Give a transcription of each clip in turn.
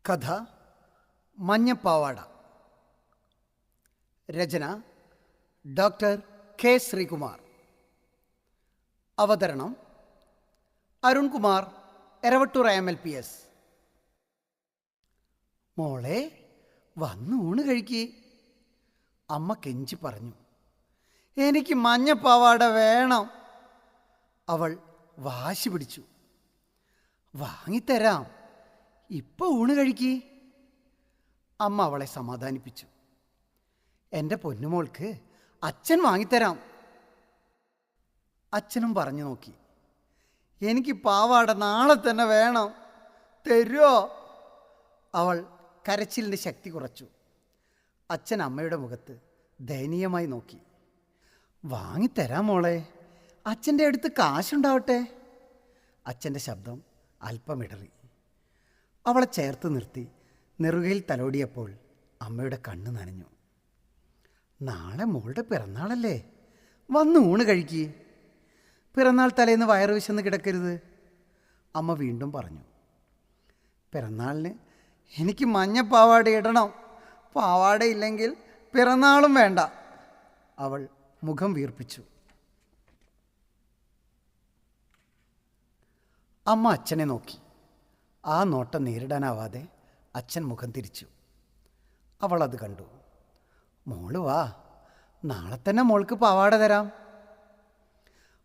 കഥ മഞ്ഞപ്പാവാട. രചന doctor K Sreekumar. അവതരണം Arunkumar, Eravattur IMLPS. മോളെ, വന്ന് ഊണ് കഴിക്കേ, അമ്മ കെഞ്ചി പറഞ്ഞു. എനിക്ക് മഞ്ഞപ്പാവാട വേണം. അവൾ വാശി പിടിച്ചു. വാങ്ങിത്തരാം, ഇപ്പോൾ ഊണ് കഴിക്കേ, അമ്മ അവളെ സമാധാനിപ്പിച്ചു. എൻ്റെ പൊന്നുമോൾക്ക് അച്ഛൻ വാങ്ങിത്തരാം. അച്ഛനും പറഞ്ഞു നോക്കി. എനിക്ക് പാവാട നാളെ തന്നെ വേണം, തരുമോ? അവൾ കരച്ചിലിൻ്റെ ശക്തി കുറച്ചു. അച്ഛൻ അമ്മയുടെ മുഖത്ത് ദയനീയമായി നോക്കി. വാങ്ങിത്തരാം മോളെ, അച്ഛൻ്റെ അടുത്ത് കാശുണ്ടാവട്ടെ. അച്ഛൻ്റെ ശബ്ദം അല്പം ഇടറി. അവളെ ചേർത്ത് നിർത്തി നെറുകയിൽ തലോടിയപ്പോൾ അമ്മയുടെ കണ്ണ് നനഞ്ഞു. നാളെ മോളുടെ പിറന്നാളല്ലേ, വന്ന് ഊണ് കഴിക്കേ. പിറന്നാൾ തലേന്ന് വയറ് വിശന്ന് കിടക്കരുത്, അമ്മ വീണ്ടും പറഞ്ഞു. പിറന്നാളിന് എനിക്ക് മഞ്ഞ പാവാട ഇടണം. പാവാടയില്ലെങ്കിൽ പിറന്നാളും വേണ്ട. അവൾ മുഖം വീർപ്പിച്ചു. അമ്മ അച്ഛനെ നോക്കി. ആ നോട്ടം നേരിടാനാവാതെ അച്ഛൻ മുഖം തിരിച്ചു. അവൾ അത് കണ്ടു. മോള് വാ, നാളെ തന്നെ മോൾക്ക് പാവാട തരാം.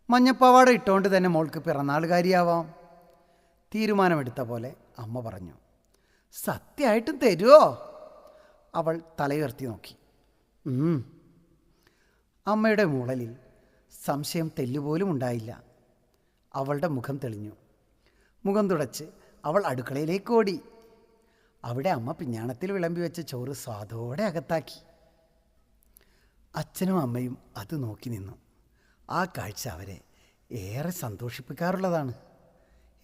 മഞ്ഞപ്പാവാട ഇട്ടുകൊണ്ട് തന്നെ മോൾക്ക് പിറന്നാളുകാരിയാവാം. തീരുമാനമെടുത്ത പോലെ അമ്മ പറഞ്ഞു. സത്യമായിട്ടും തരുമോ? അവൾ തലയുയർത്തി നോക്കി. അമ്മയുടെ മൂളലിൽ സംശയം തെല്ലുപോലും ഉണ്ടായില്ല. അവളുടെ മുഖം തെളിഞ്ഞു. മുഖം തുടച്ച് അവൾ അടുക്കളയിലേക്ക് ഓടി. അവിടെ അമ്മ പിഞ്ഞാണത്തിൽ വിളമ്പി വെച്ച ചോറ് സ്വാദോടെ അകത്താക്കി. അച്ഛനും അമ്മയും അത് നോക്കി നിന്നു. ആ കാഴ്ച അവരെ ഏറെ സന്തോഷിപ്പിക്കാറുള്ളതാണ്.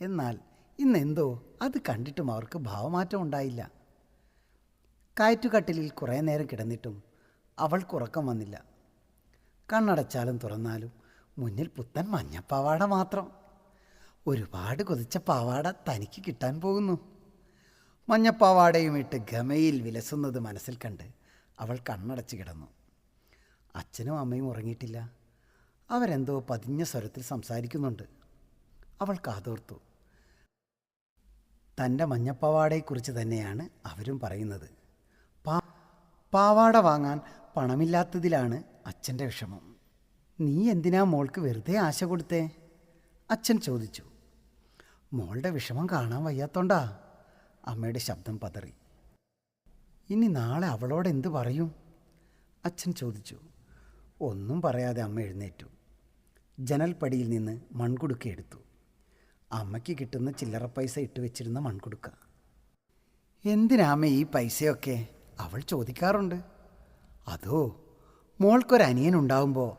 എന്നാൽ ഇന്നെന്തോ അത് കണ്ടിട്ടും അവർക്ക് ഭാവമാറ്റം ഉണ്ടായില്ല. കയറ്റുകട്ടിലിൽ കുറേ നേരം കിടന്നിട്ടും അവൾക്ക് ഉറക്കം വന്നില്ല. കണ്ണടച്ചാലും തുറന്നാലും മുന്നിൽ പുത്തൻ മഞ്ഞപ്പാവാട മാത്രം. ഒരുപാട് കൊതിച്ച പാവാട തനിക്ക് കിട്ടാൻ പോകുന്നു. മഞ്ഞപ്പാവാടയും ഇട്ട് ഗമയിൽ വിലസുന്നത് മനസ്സിൽ കണ്ട് അവൾ കണ്ണടച്ച് കിടന്നു. അച്ഛനും അമ്മയും ഉറങ്ങിയിട്ടില്ല. അവരെന്തോ പതിഞ്ഞ സ്വരത്തിൽ സംസാരിക്കുന്നുണ്ട്. അവൾ കാതോർത്തു. തൻ്റെ മഞ്ഞപ്പാവാടയെക്കുറിച്ച് തന്നെയാണ് അവരും പറയുന്നത്. പാവാട വാങ്ങാൻ പണമില്ലാത്തതിലാണ് അച്ഛൻ്റെ വിഷമം. നീ എന്തിനാ മോൾക്ക് വെറുതെ ആശ കൊടുത്തേ? അച്ഛൻ ചോദിച്ചു. മോളുടെ വിഷമം കാണാൻ വയ്യാത്തോണ്ടാ, അമ്മയുടെ ശബ്ദം പതറി. ഇനി നാളെ അവളോട് എന്തു പറയും? അച്ഛൻ ചോദിച്ചു. ഒന്നും പറയാതെ അമ്മ എഴുന്നേറ്റു. ജനൽപ്പടിയിൽ നിന്ന് മൺകുടുക്ക എടുത്തു. അമ്മയ്ക്ക് കിട്ടുന്ന ചില്ലറ പൈസ ഇട്ട് വെച്ചിരുന്ന മൺകുടുക്ക. എന്തിനാമ്മ ഈ പൈസയൊക്കെ? അവൾ ചോദിക്കാറുണ്ട്. അതോ, മോൾക്കൊരനിയനുണ്ടാവുമ്പോൾ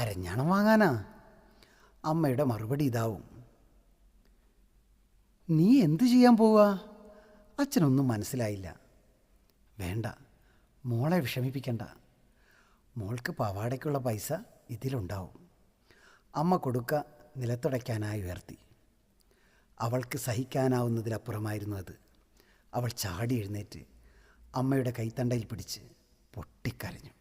അരഞ്ഞാണം വാങ്ങാനാ. അമ്മയുടെ മറുപടി ഇതാവും. നീ എന്തു ചെയ്യാൻ പോവുക? അച്ഛനൊന്നും മനസ്സിലായില്ല. വേണ്ട, മോളെ വിഷമിപ്പിക്കണ്ട. മോൾക്ക് പാവാടയ്ക്കുള്ള പൈസ ഇതിലുണ്ടാവും. അമ്മ കൊടുക്ക നിലത്തുടയ്ക്കാനായി ഉയർത്തി. അവൾക്ക് സഹിക്കാനാവുന്നതിലപ്പുറമായിരുന്നു അത്. അവൾ ചാടി എഴുന്നേറ്റ് അമ്മയുടെ കൈത്തണ്ടയിൽ പിടിച്ച് പൊട്ടിക്കരഞ്ഞു.